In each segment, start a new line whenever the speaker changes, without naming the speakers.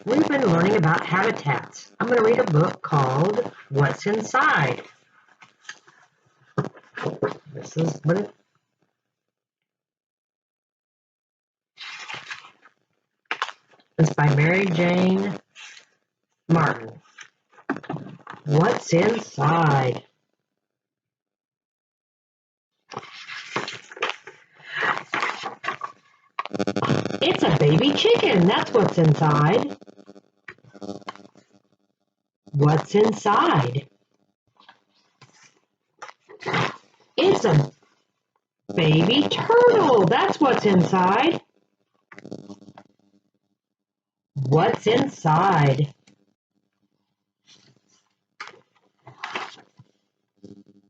We've been learning about habitats. I'm going to read a book called What's Inside. This is what it's by Mary Jane Martin. What's inside? It's a baby chicken. That's what's inside. What's inside? It's a baby turtle. That's what's inside. What's inside?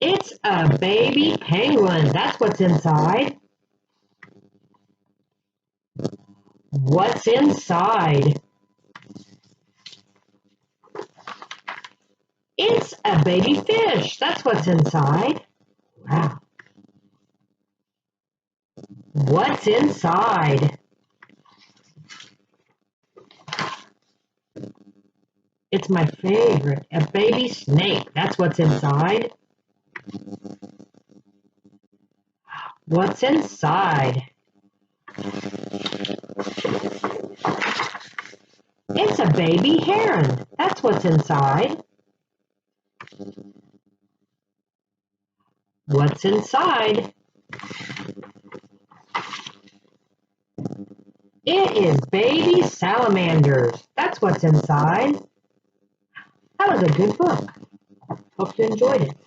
It's a baby penguin. That's what's inside. What's inside? It's a baby fish. That's what's inside. Wow. What's inside? It's my favorite, a baby snake. That's what's inside. What's inside? It's a baby heron. That's what's inside. What's inside? It is baby salamanders. That's what's inside. That was a good book. Hope you enjoyed it.